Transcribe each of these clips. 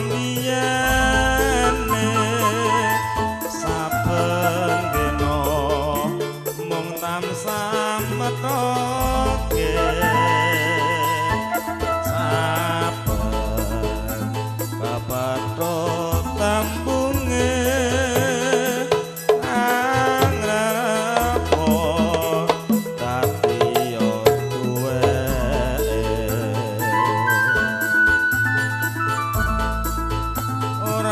miyane saben dina mung tansah metoke saben babathok tambunge angrepo dadi yo tuweke ora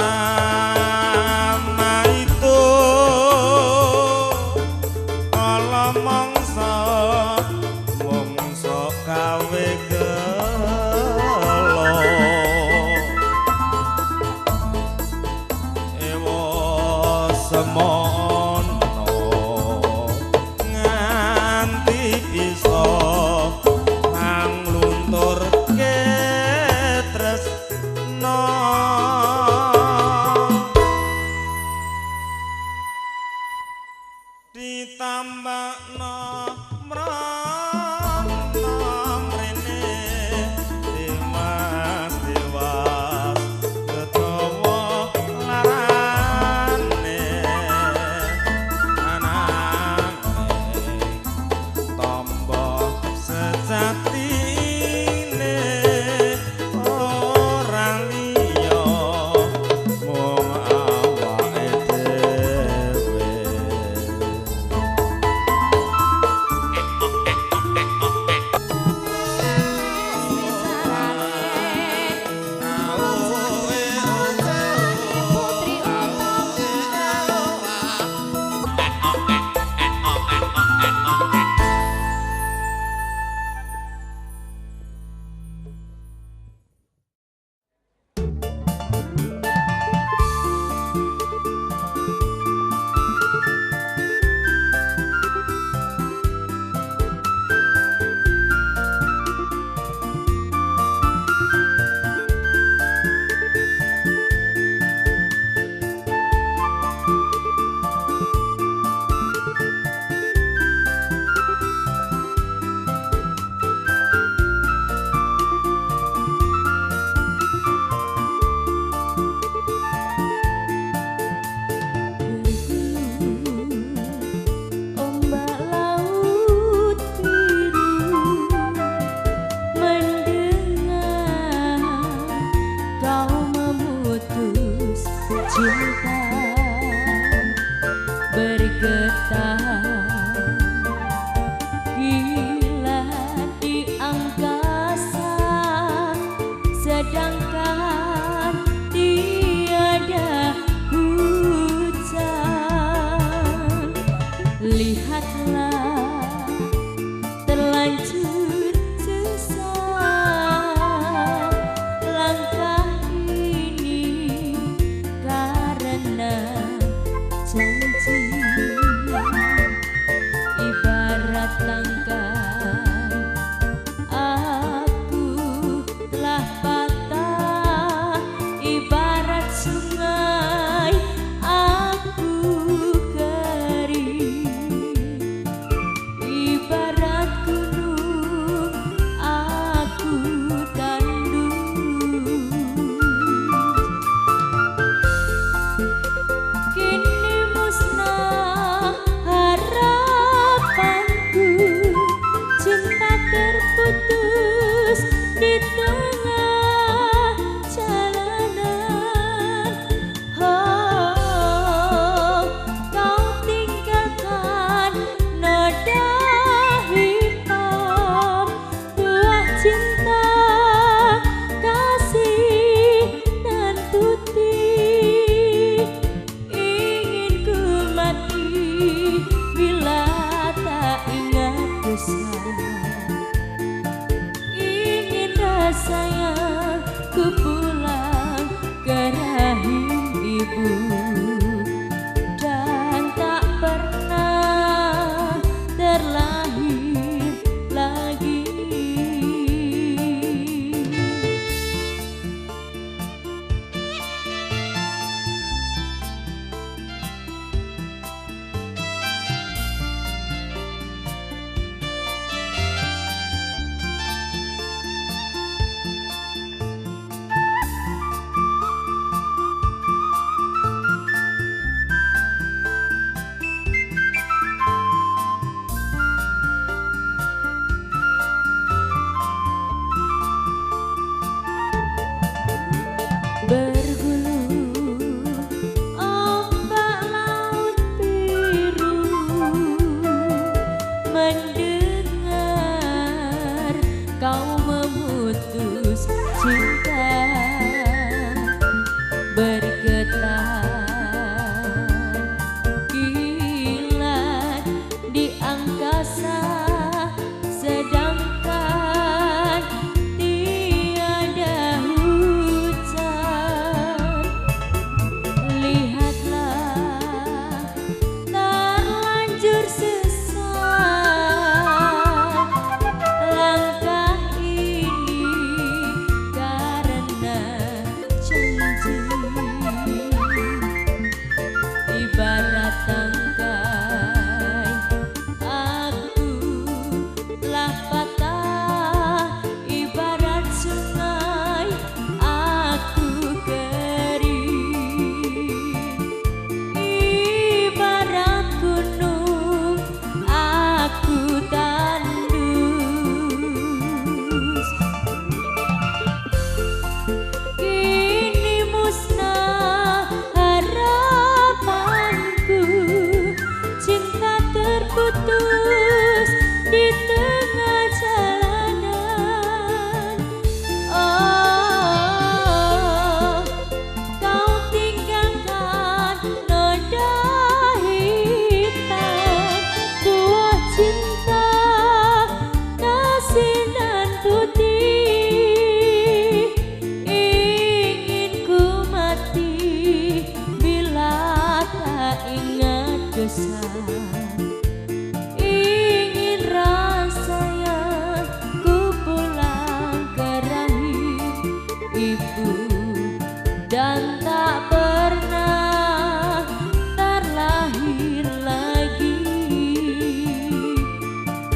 dan tak pernah terlahir lagi,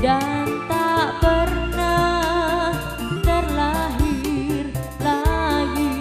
dan tak pernah terlahir lagi.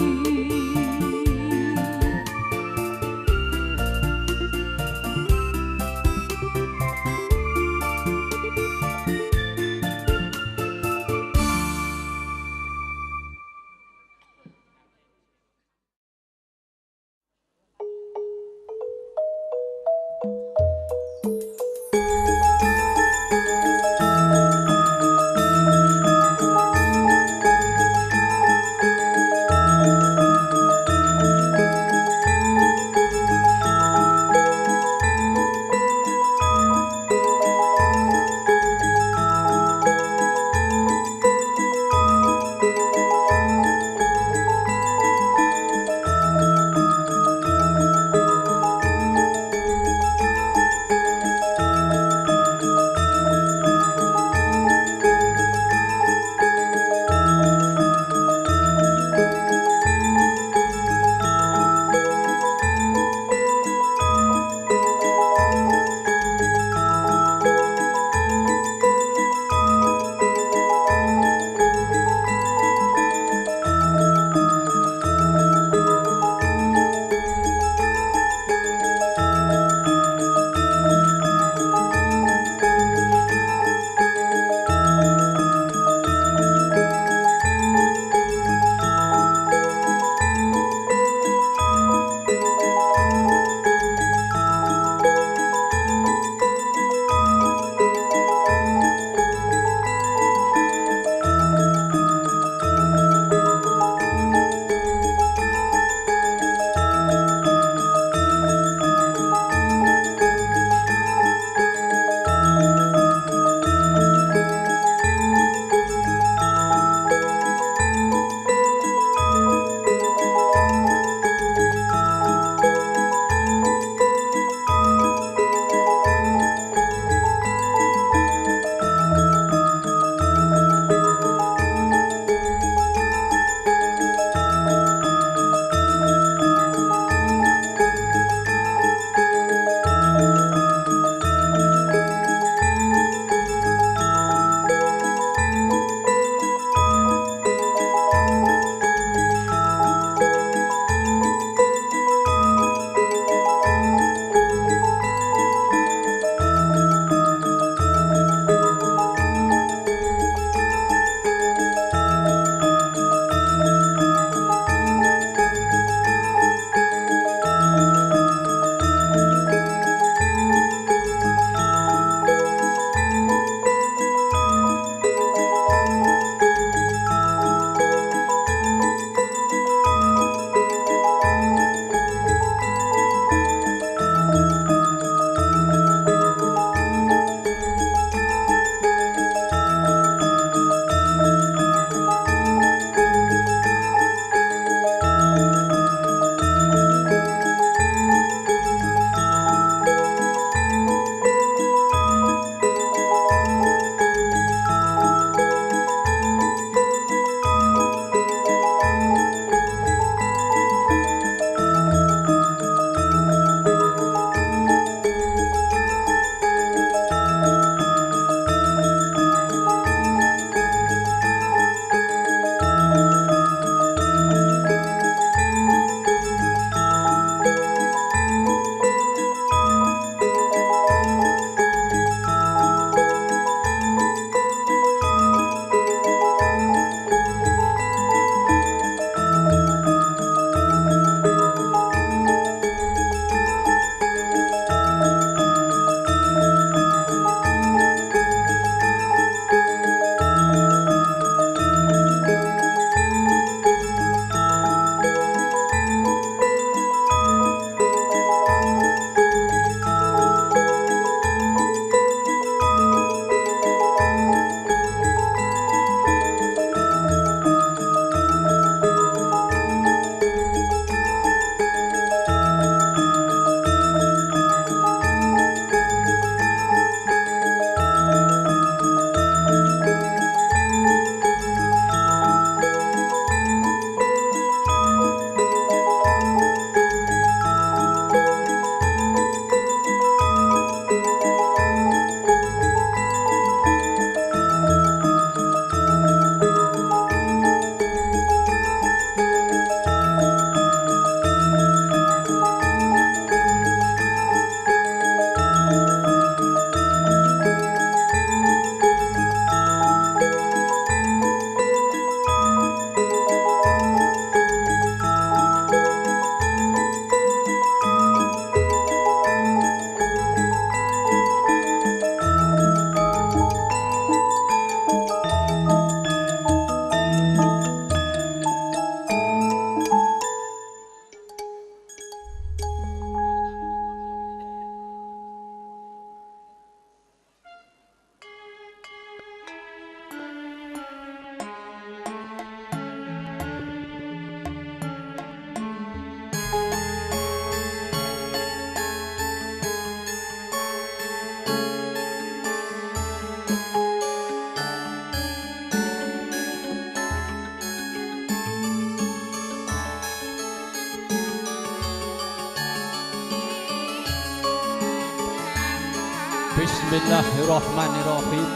Bismillahirrahmanirrahim.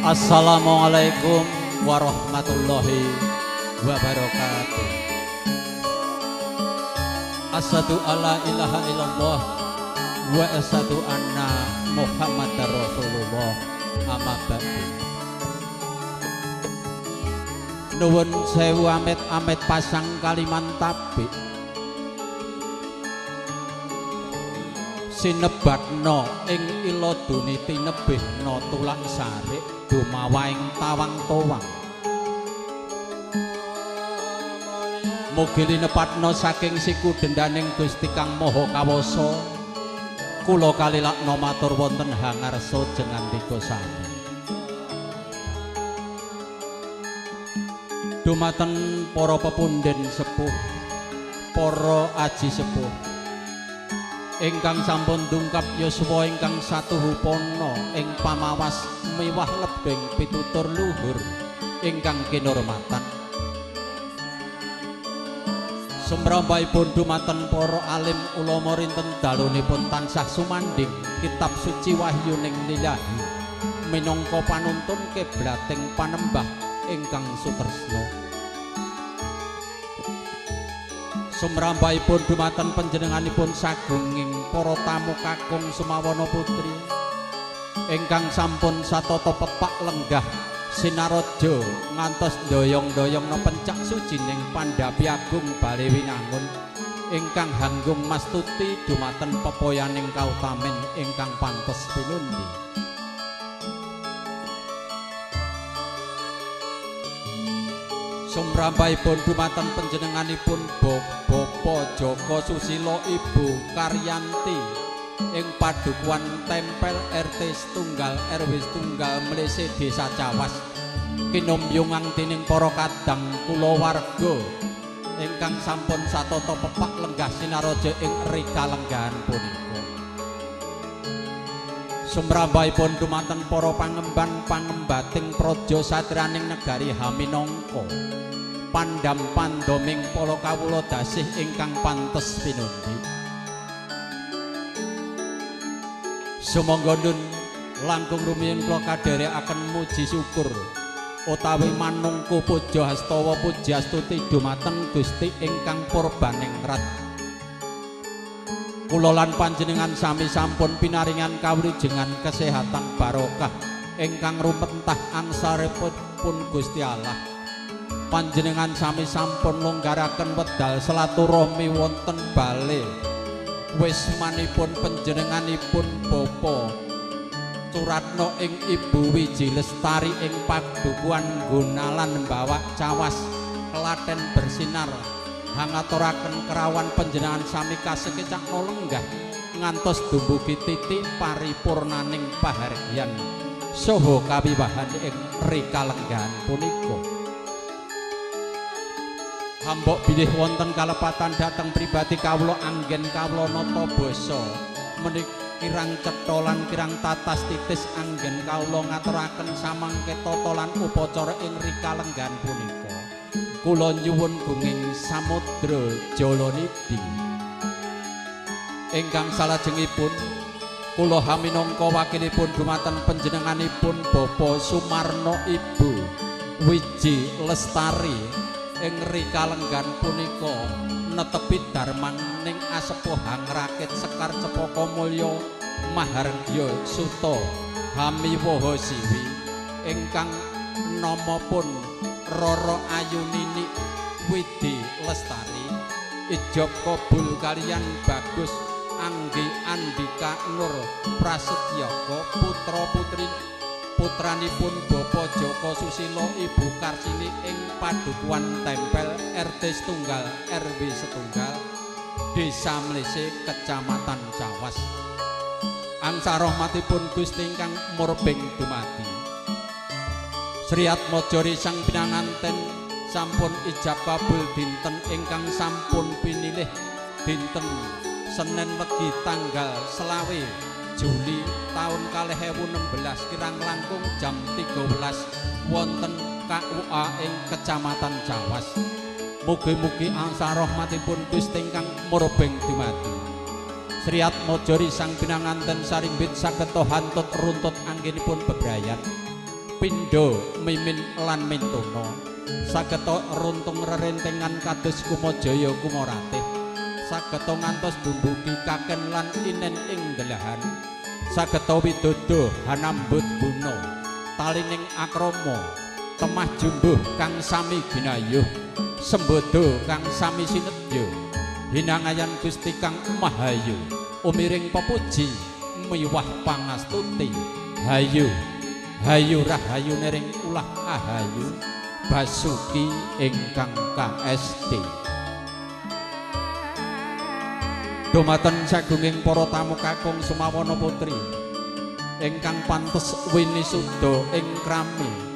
Assalamualaikum warahmatullahi wabarakatuh. Asyhadu alla ilaha illallah wa asyhadu anna Muhammadar Rasulullah. Amma ba'du. Nuwun sewu amit-amit pasang kaliman tabik. Sinebatno ing iladuni tinebihna tulak sarik dumawa ing tawang towang. Mugi linepatno saking siku dendaning Gusti Kang Maha Kawasa. Kula kalilakna matur wonten hangarsa jengandika sami. Dumateng para pepundhen sepuh, para aji sepuh ingkang sampun dungkap yuswa ingkang satuhupana ing pamawas miwah lebeng pitutur luhur ingkang kinurmatan. Sumrambahipun dumateng para alim ulama rinten dalunipun tansah sumandhing kitab suci wahyuning lillahi minangka panuntun kiblating panembah ingkang sutresna. Sumrambahipun dumateng panjenenganipun sagunging para tamu kakung sumawana putri ingkang sampun satata pepak lenggah sinaraja ngantos ndoyong-ndoyongna pencak sucining Pandhapi Agung Bale Winangun ingkang hanggung mastuti dumateng pepoyaning kautamen ingkang pantes pinundi. Sumrambahipun dumateng panjenenganipun Bapak Joko Susilo Ibu Karyanti ing padukuhan tempel RT setunggal RW setunggal Mlese Desa Cawas kinumyungang dening para kadang kulawarga ingkang sampun satata pepak lenggah sinaraja ing rikalenggahan punika. Sumrambahipun dumateng para pangemban-pangembating praja satriyaning negari Haminangka pandam pandoming para kawula dasih ingkang pantes pinundi. Sumangga nun langkung rumiyin kula kadherekaken muji syukur utawi manungku puja hastawa pujastuti dumateng Gusti ingkang purbaningrat. Kula lan panjenengan sami sampun pinaringan kawrijengan kesehatan barokah ingkang rumentah angsaripun Gusti Allah. Panjenengan sami sampun longgaraken wedal silaturahmi wonten bale wismanipun panjenenganipun Bapa Suratno ing Ibu Wiji Lestari ing padukuhan Gunalan Bawak Cawas Klaten bersinar hangaturaken kerawan panjenengan sami kasekecakna lenggah ngantos dumugi titik paripurnaning pahargyan saha kawiwahan ing rikalenggahan punika. Hambok bilih wonten kalepatan dhateng pribadi kawula anggen kawula nata basa menika kirang cetha lan kirang tatas titis anggen kawula ngaturaken samangke tata lan upacara ing rikalenggahan punika. Kula nyuwun gunging samudra Jalanidi ingkang salajengipun kula haminangka wakilipun dumateng panjenenganipun Bapak Sumarno Ibu Wiji Lestari ing rikalenggan punika netepi darmaning asepuhang rakit Sekar Cepaka Mulya Mahargya Suta Hamiwaha Siwi ingkang namapun Roro Ayunini Widi Lestari ijab kabul kaliyan Bagus Anggi Andika Nur Prasetyaka putra putri putranipun Bapak Joko Susilo Ibu Karsini ing padukuhan tempel RT setunggal RW setunggal Desa Mlese Kecamatan Cawas. Angsa rahmatipun Gusti ingkang murbeng dumadi. Sri Atmaja Sang Pinanganten sampun ijab kabul dinten ingkang sampun pinilih dinten Senin Legi tanggal 20 Juli tahun 2016 kirang langkung jam 13 wonten KUA ing Kecamatan Cawas. Mugi-mugi angsa rahmatipun Gusti ingkang murbeng dumadi. Sri Atmaja Risang Pinanganten Sarimbit sageta hantut runtut anggenipun bebrayan pindha mimin lan mintuna sageta runtung rerentengan kados Kumajaya Kumaratih sageta ngantos dumbuki kaken lan inen ing delahan sageta widodo hanambut guna talining akrama temah jumbuh kang sami ginayuh sembodo kang sami sinedya hinangayan Gusti kang mahayu umiring pepuji miwah pangastuti hayu hayu rahayu nering ulah ahayu basuki ingkang KSD dumateng sagunging para tamu kakung Sumawana Putri ingkang pantes winisuda ing krami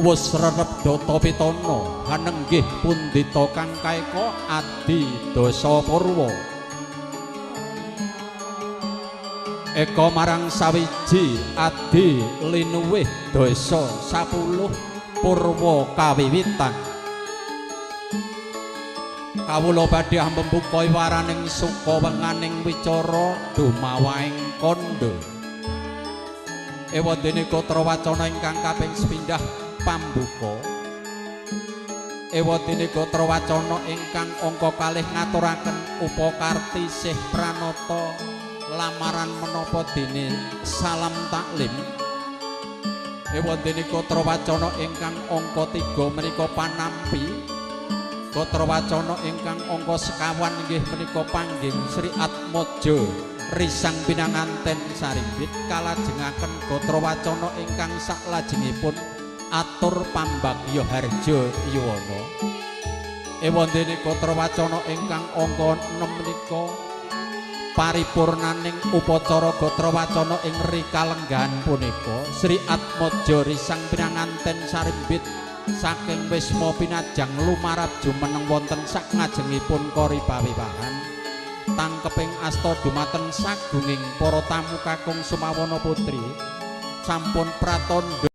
wus rerep data pitana hanenggih pundita kang kaeka adi dasa purwa eka marang sawiji adi linuwih dasa 10 purwa kawiwitan kawula badhe membuka waraning suka wenganing wicara dumawaing kandha ewadene kotra wacana ingkang kaping sepindhah pambuka ewadene kotra wacana ingkang angka kalih ngaturaken upakarti sih pranata lamaran menapa dene salam taklim ewadene kotra wacana ingkang angka 3 menika panampi kotra wacana ingkang angka sekawan inggih menika panggih Sri Atmaja Risang Pinanganten Sarimbit kalajengaken kotra wacana ingkang saklajengipun atur pambagya harja yuwana ewandene kotra wacana ingkang angka 6 menika paripurnaning upacara kotra wacana ing rikalenggahan punika Sri Atmaja Risang Pinanganten Sarimbit saking wisma pinajang lumarap jumeneng wonten sak ngajengipun kori pawiwahan tangkeping asta dumateng sagunging para tamu kakung Sumawana Putri sampun pratandha